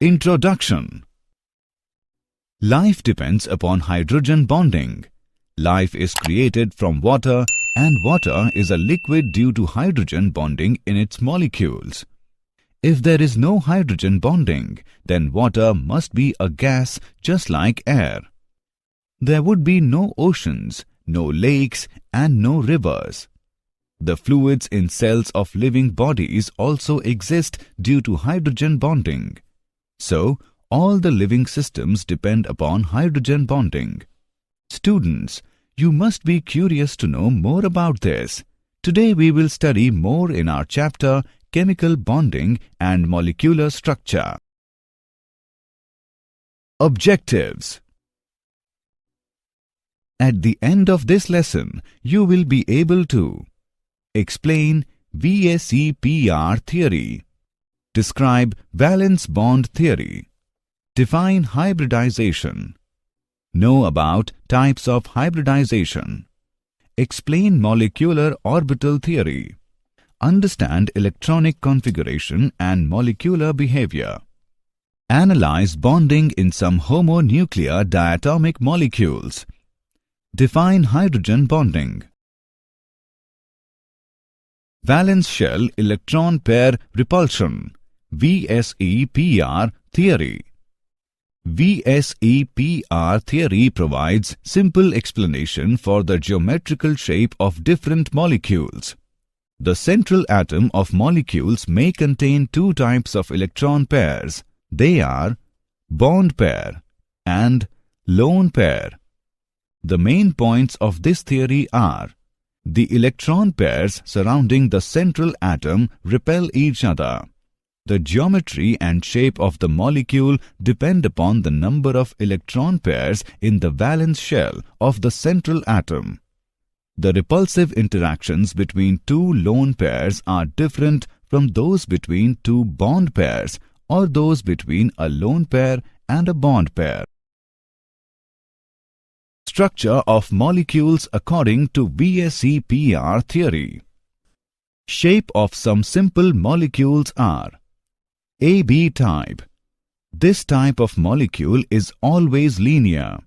Introduction. Life depends upon hydrogen bonding. Life is created from water, and water is a liquid due to hydrogen bonding in its molecules. If there is no hydrogen bonding, then water must be a gas just like air. There would be no oceans, no lakes, and no rivers. The fluids in cells of living bodies also exist due to hydrogen bonding. So, all the living systems depend upon hydrogen bonding. Students, you must be curious to know more about this. Today we will study more in our chapter Chemical Bonding and Molecular Structure. Objectives. At the end of this lesson, you will be able to explain VSEPR theory, describe valence bond theory, define hybridization, know about types of hybridization, explain molecular orbital theory, understand electronic configuration and molecular behavior, analyze bonding in some homonuclear diatomic molecules, define hydrogen bonding. Valence shell electron pair repulsion, VSEPR theory. VSEPR theory provides simple explanation for the geometrical shape of different molecules. The central atom of molecules may contain two types of electron pairs. They are bond pair and lone pair. The main points of this theory are: the electron pairs surrounding the central atom repel each other. The geometry and shape of the molecule depend upon the number of electron pairs in the valence shell of the central atom. The repulsive interactions between two lone pairs are different from those between two bond pairs or those between a lone pair and a bond pair. Structure of molecules according to VSEPR theory. Shape of some simple molecules are AB type. This type of molecule is always linear.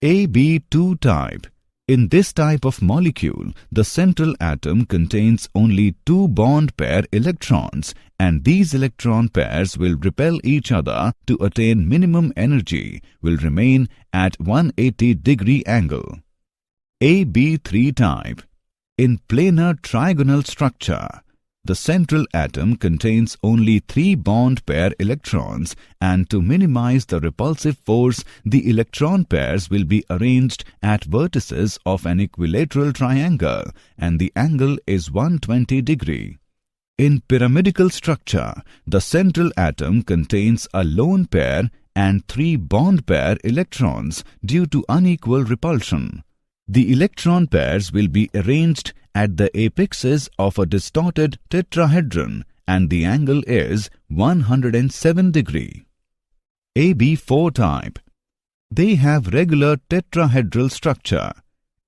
AB2 type. In this type of molecule, the central atom contains only two bond pair electrons, and these electron pairs will repel each other to attain minimum energy, will remain at 180-degree angle. AB3 type. In planar trigonal structure, the central atom contains only three bond pair electrons, and to minimize the repulsive force, the electron pairs will be arranged at vertices of an equilateral triangle, and the angle is 120 degree. In pyramidal structure, the central atom contains a lone pair and three bond pair electrons due to unequal repulsion. The electron pairs will be arranged at the apexes of a distorted tetrahedron, and the angle is 107 degree. AB4 type. They have regular tetrahedral structure.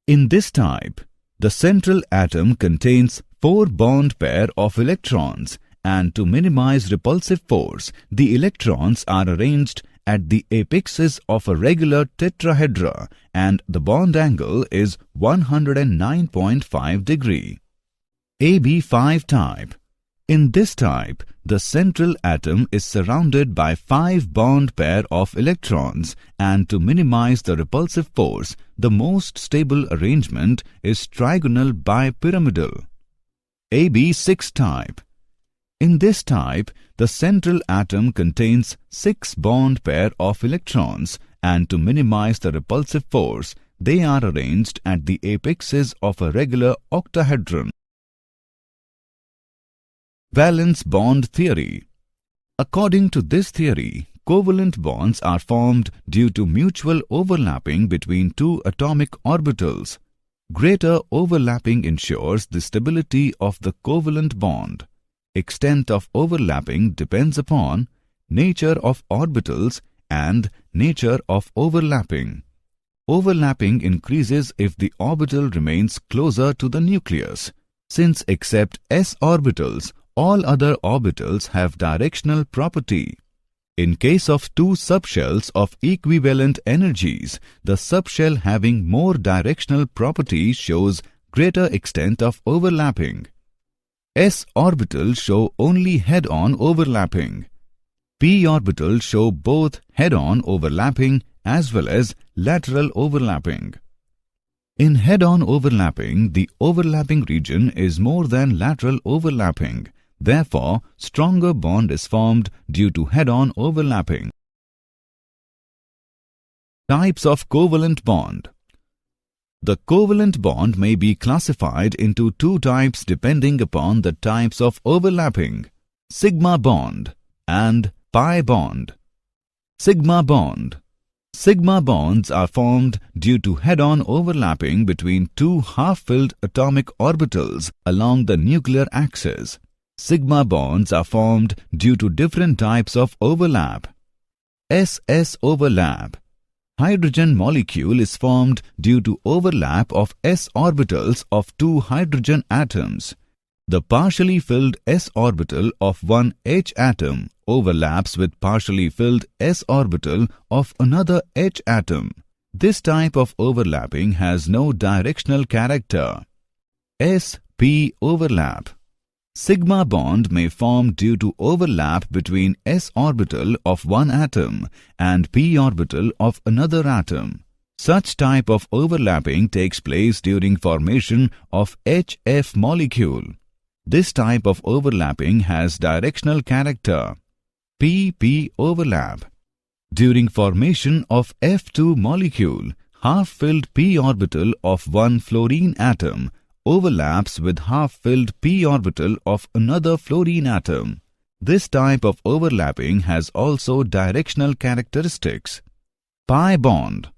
In this type, the central atom contains four bond pair of electrons, and to minimize repulsive force, the electrons are arranged at the apexes of a regular tetrahedra, and the bond angle is 109.5 degree. AB5 type. In this type, the central atom is surrounded by five bond pair of electrons, and to minimize the repulsive force, the most stable arrangement is trigonal bipyramidal. AB6 type. In this type, the central atom contains six bond pair of electrons, and to minimize the repulsive force, they are arranged at the apexes of a regular octahedron. Valence bond theory. According to this theory, covalent bonds are formed due to mutual overlapping between two atomic orbitals. Greater overlapping ensures the stability of the covalent bond. Extent of overlapping depends upon nature of orbitals and nature of overlapping. overlapping increases if the orbital remains closer to the nucleus. Since except s orbitals, all other orbitals have directional property. In case of two subshells of equivalent energies, the subshell having more directional property shows greater extent of overlapping. S orbitals show only head-on overlapping. P orbitals show both head-on overlapping as well as lateral overlapping. In head-on overlapping, the overlapping region is more than lateral overlapping. Therefore, stronger bond is formed due to head-on overlapping. Types of covalent bond. The covalent bond may be classified into two types depending upon the types of overlapping: sigma bond and pi bond. Sigma bond. Sigma bonds are formed due to head-on overlapping between two half-filled atomic orbitals along the nuclear axis. Sigma bonds are formed due to different types of overlap. S-S overlap. Hydrogen molecule is formed due to overlap of s orbitals of two hydrogen atoms. The partially filled s orbital of one H atom overlaps with partially filled s orbital of another H atom. This type of overlapping has no directional character. S-P overlap. Sigma bond may form due to overlap between s orbital of one atom and p orbital of another atom. Such type of overlapping takes place during formation of HF molecule. This type of overlapping has directional character. P-P overlap. During formation of F2 molecule, half-filled p orbital of one fluorine atom overlaps with half-filled p orbital of another fluorine atom. This type of overlapping has also directional characteristics. Pi bond.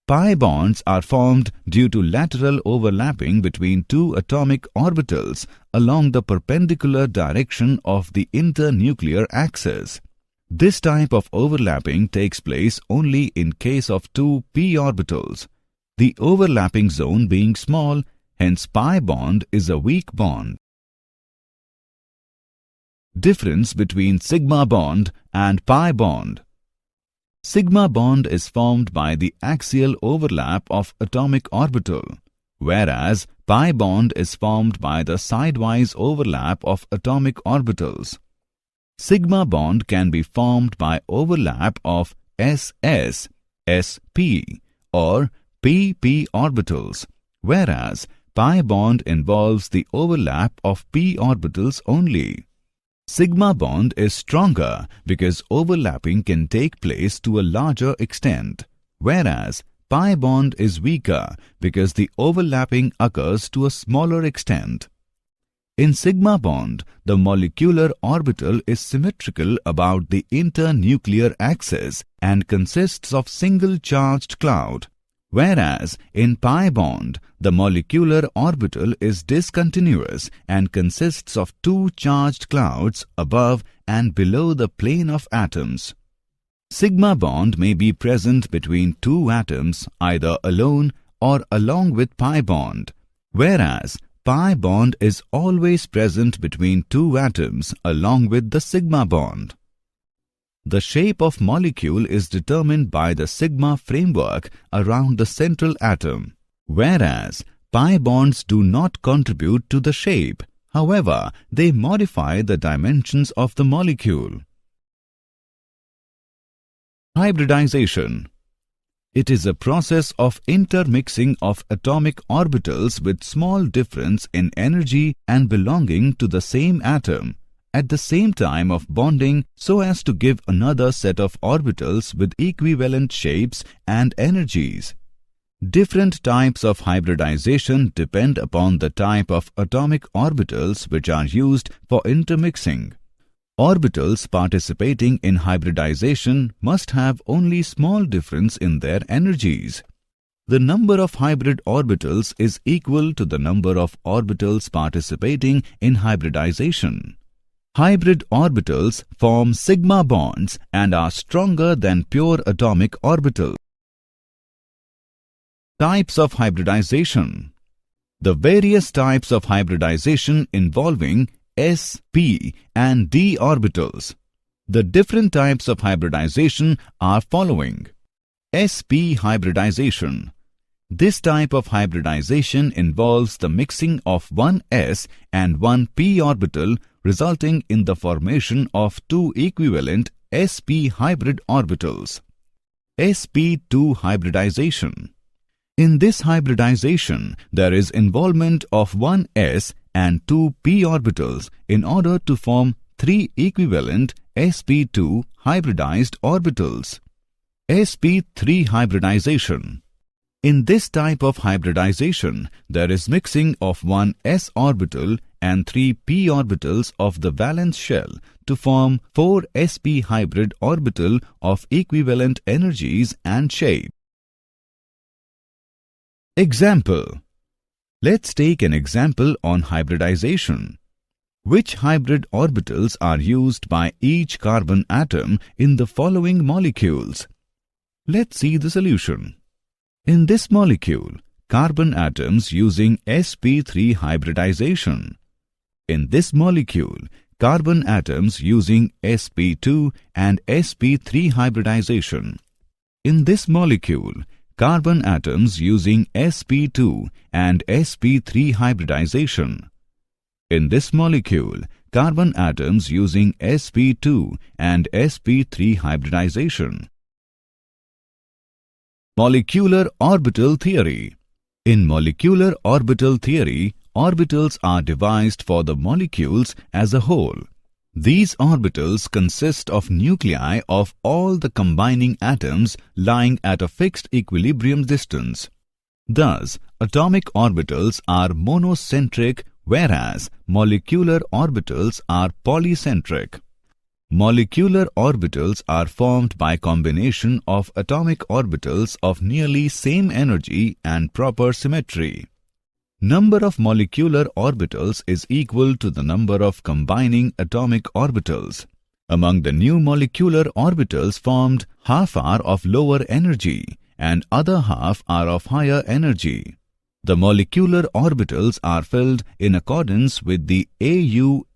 Pi bonds are formed due to lateral overlapping between two atomic orbitals along the perpendicular direction of the internuclear axis. This type of overlapping takes place only in case of two p orbitals, the overlapping zone being small. Hence, pi bond is a weak bond. Difference between sigma bond and pi bond. Sigma bond is formed by the axial overlap of atomic orbital, whereas pi bond is formed by the sidewise overlap of atomic orbitals. Sigma bond can be formed by overlap of SS, SP or PP orbitals, whereas pi bond involves the overlap of p orbitals only. Sigma bond is stronger because overlapping can take place to a larger extent, whereas pi bond is weaker because the overlapping occurs to a smaller extent. In sigma bond, the molecular orbital is symmetrical about the internuclear axis and consists of single charged cloud, whereas in pi bond, the molecular orbital is discontinuous and consists of two charged clouds above and below the plane of atoms. Sigma bond may be present between two atoms either alone or along with pi bond, whereas pi bond is always present between two atoms along with the sigma bond. The shape of molecule is determined by the sigma framework around the central atom, whereas pi bonds do not contribute to the shape. However, they modify the dimensions of the molecule. Hybridization. It is a process of intermixing of atomic orbitals with small difference in energy and belonging to the same atom, at the same time of bonding so as to give another set of orbitals with equivalent shapes and energies. Different types of hybridization depend upon the type of atomic orbitals which are used for intermixing. Orbitals participating in hybridization must have only small difference in their energies. The number of hybrid orbitals is equal to the number of orbitals participating in hybridization. Hybrid orbitals form sigma bonds and are stronger than pure atomic orbitals. Types of hybridization. The various types of hybridization involving s, p and d orbitals. The different types of hybridization are following. sp hybridization. This type of hybridization involves the mixing of one s and one p orbital, resulting in the formation of two equivalent sp hybrid orbitals. sp2 hybridization. In this hybridization, there is involvement of one s and two p orbitals in order to form three equivalent sp2 hybridized orbitals. sp3 hybridization. In this type of hybridization, there is mixing of one s orbital and three p orbitals of the valence shell to form four sp hybrid orbital of equivalent energies and shape. Example. Let's take an example on hybridization. Which hybrid orbitals are used by each carbon atom in the following molecules? Let's see the solution. In this molecule, carbon atoms using sp3 hybridization. In this molecule, carbon atoms using sp2 and sp3 hybridization. In this molecule, carbon atoms using sp2 and sp3 hybridization. In this molecule, carbon atoms using sp2 and sp3 hybridization. Molecular orbital theory. In molecular orbital theory, orbitals are devised for the molecules as a whole. These orbitals consist of nuclei of all the combining atoms lying at a fixed equilibrium distance. Thus, atomic orbitals are monocentric, whereas molecular orbitals are polycentric. Molecular orbitals are formed by combination of atomic orbitals of nearly same energy and proper symmetry. Number of molecular orbitals is equal to the number of combining atomic orbitals. Among the new molecular orbitals formed, half are of lower energy and other half are of higher energy. The molecular orbitals are filled in accordance with the AU-FB-AU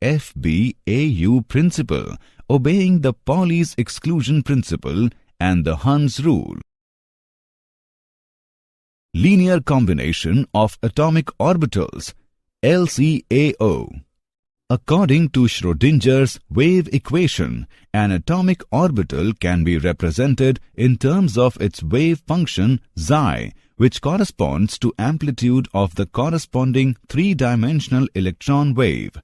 principle, obeying the Pauli's exclusion principle and the Hund's rule. Linear combination of atomic orbitals, LCAO. According to Schrödinger's wave equation, an atomic orbital can be represented in terms of its wave function psi, which corresponds to amplitude of the corresponding three-dimensional electron wave.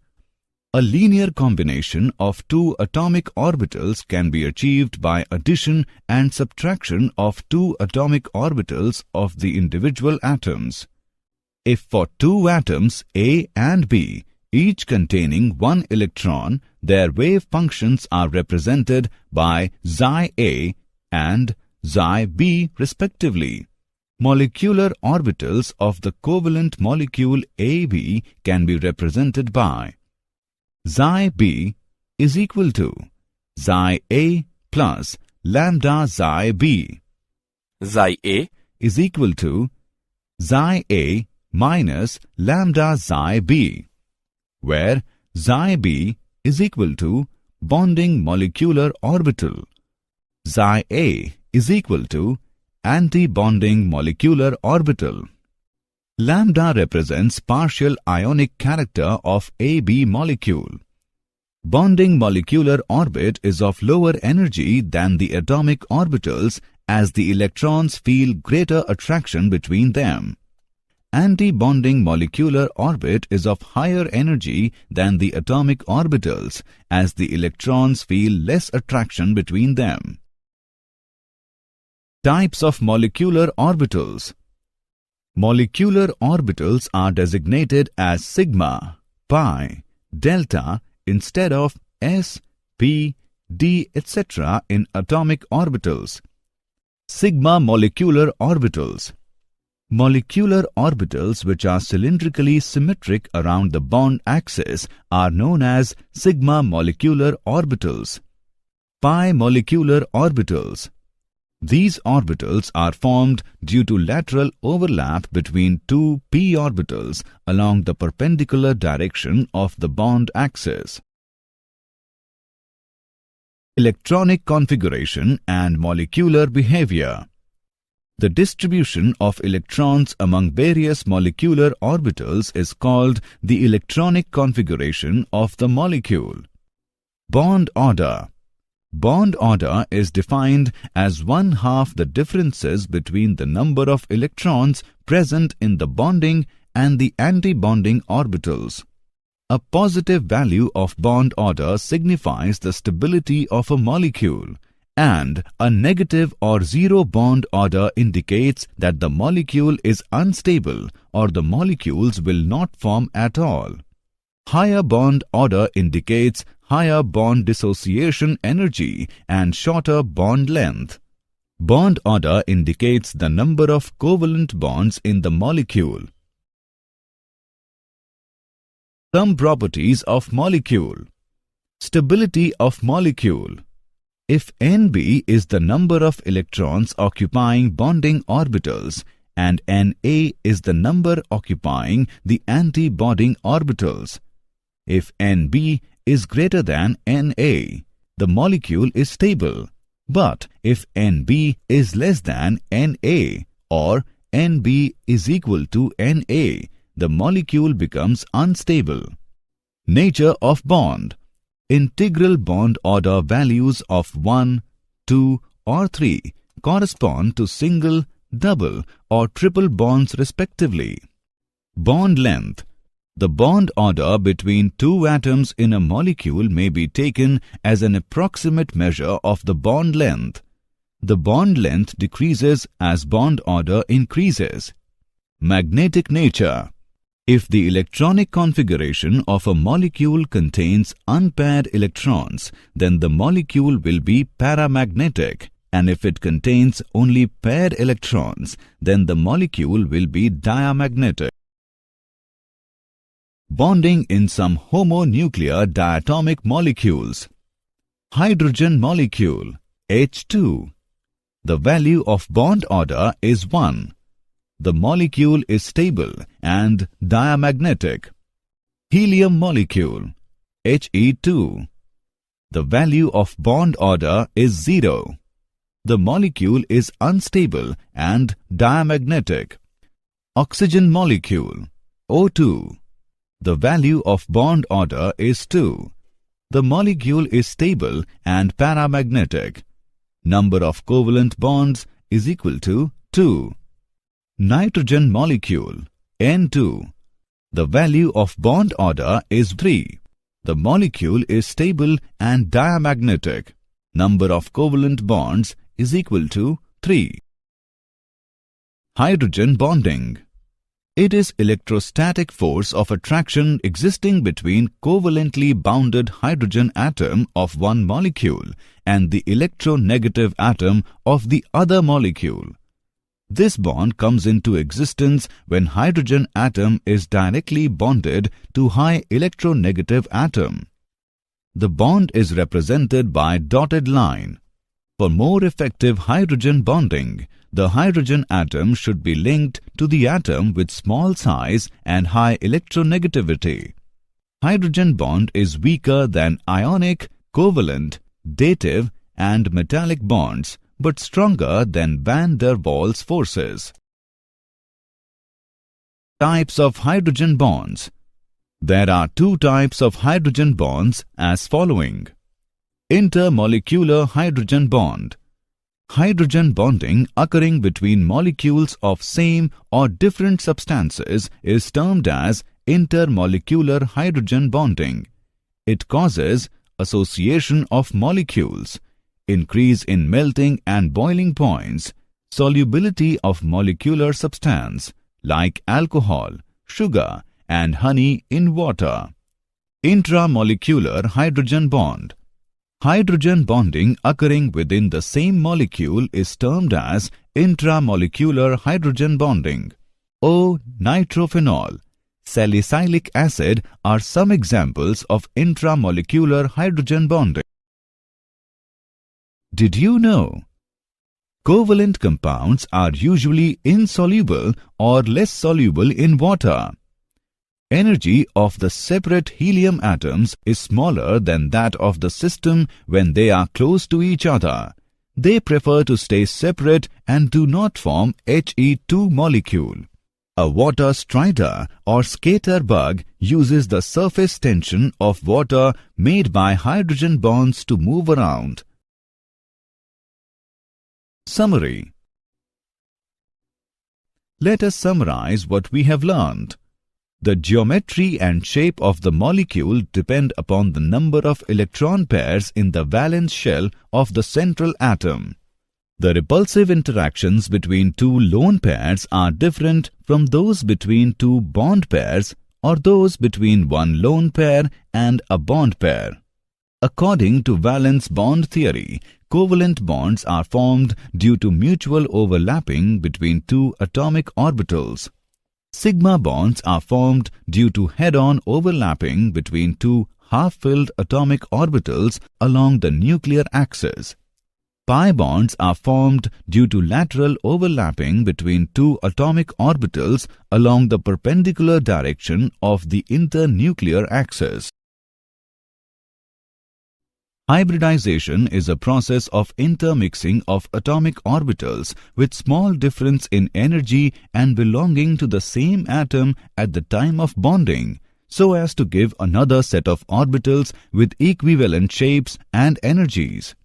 A linear combination of two atomic orbitals can be achieved by addition and subtraction of two atomic orbitals of the individual atoms. If for two atoms A and B, each containing one electron, their wave functions are represented by psi A and psi B respectively. Molecular orbitals of the covalent molecule AB can be represented by psi B is equal to psi A plus lambda psi B. Psi A is equal to psi A minus lambda psi B, where psi B is equal to bonding molecular orbital. Psi A is equal to anti-bonding molecular orbital. Lambda represents partial ionic character of AB molecule. Bonding molecular orbit is of lower energy than the atomic orbitals as the electrons feel greater attraction between them. Anti-bonding molecular orbit is of higher energy than the atomic orbitals as the electrons feel less attraction between them. Types of molecular orbitals. Molecular orbitals are designated as sigma, pi, delta instead of s, p, d, etc. in atomic orbitals. Sigma molecular orbitals. Molecular orbitals which are cylindrically symmetric around the bond axis are known as sigma molecular orbitals. Pi molecular orbitals. These orbitals are formed due to lateral overlap between two p orbitals along the perpendicular direction of the bond axis. Electronic configuration and molecular behavior. The distribution of electrons among various molecular orbitals is called the electronic configuration of the molecule. Bond order. Bond order is defined as 1/2 the differences between the number of electrons present in the bonding and the anti-bonding orbitals. A positive value of bond order signifies the stability of a molecule, and a negative or zero bond order indicates that the molecule is unstable or the molecules will not form at all. Higher bond order indicates higher bond dissociation energy and shorter bond length. Bond order indicates the number of covalent bonds in the molecule. Some properties of molecule. Stability of molecule. If Nb is the number of electrons occupying bonding orbitals and Na is the number occupying the anti-bonding orbitals, if Nb is greater than Na, the molecule is stable. But if Nb is less than Na or Nb is equal to Na, the molecule becomes unstable. Nature of bond. Integral bond order values of 1, 2 or 3 correspond to single, double or triple bonds respectively. Bond length. The bond order between two atoms in a molecule may be taken as an approximate measure of the bond length. The bond length decreases as bond order increases. Magnetic nature. If the electronic configuration of a molecule contains unpaired electrons, then the molecule will be paramagnetic, and if it contains only paired electrons, then the molecule will be diamagnetic. Bonding in some homonuclear diatomic molecules. Hydrogen molecule H2. The value of bond order is 1. The molecule is stable and diamagnetic. Helium molecule He2. The value of bond order is 0. The molecule is unstable and diamagnetic. Oxygen molecule O2. The value of bond order is 2. The molecule is stable and paramagnetic. Number of covalent bonds is equal to 2. Nitrogen molecule N2. The value of bond order is 3. The molecule is stable and diamagnetic. Number of covalent bonds is equal to 3. Hydrogen bonding. It is electrostatic force of attraction existing between covalently bounded hydrogen atom of one molecule and the electronegative atom of the other molecule. This bond comes into existence when hydrogen atom is directly bonded to high electronegative atom. The bond is represented by dotted line. For more effective hydrogen bonding, the hydrogen atom should be linked to the atom with small size and high electronegativity. Hydrogen bond is weaker than ionic, covalent, dative and metallic bonds, but stronger than van der Waals forces. Types of hydrogen bonds. There are two types of hydrogen bonds as following. Intermolecular hydrogen bond. Hydrogen bonding occurring between molecules of same or different substances is termed as intermolecular hydrogen bonding. It causes association of molecules, increase in melting and boiling points, solubility of molecular substance like alcohol, sugar and honey in water. Intramolecular hydrogen bond. Hydrogen bonding occurring within the same molecule is termed as intramolecular hydrogen bonding. O-nitrophenol, salicylic acid are some examples of intramolecular hydrogen bonding. Did you know? Covalent compounds are usually insoluble or less soluble in water. Energy of the separate helium atoms is smaller than that of the system when they are close to each other. They prefer to stay separate and do not form He2 molecule. A water strider or skater bug uses the surface tension of water made by hydrogen bonds to move around. Summary. Let us summarize what we have learned. The geometry and shape of the molecule depend upon the number of electron pairs in the valence shell of the central atom. The repulsive interactions between two lone pairs are different from those between two bond pairs or those between one lone pair and a bond pair. According to valence bond theory, covalent bonds are formed due to mutual overlapping between two atomic orbitals. Sigma bonds are formed due to head-on overlapping between two half-filled atomic orbitals along the nuclear axis. Pi bonds are formed due to lateral overlapping between two atomic orbitals along the perpendicular direction of the internuclear axis. Hybridization is a process of intermixing of atomic orbitals with small difference in energy and belonging to the same atom at the time of bonding, so as to give another set of orbitals with equivalent shapes and energies.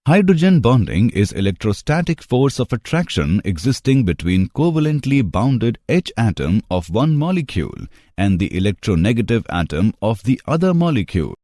Hydrogen bonding is electrostatic force of attraction existing between covalently bounded H atom of one molecule and the electronegative atom of the other molecule.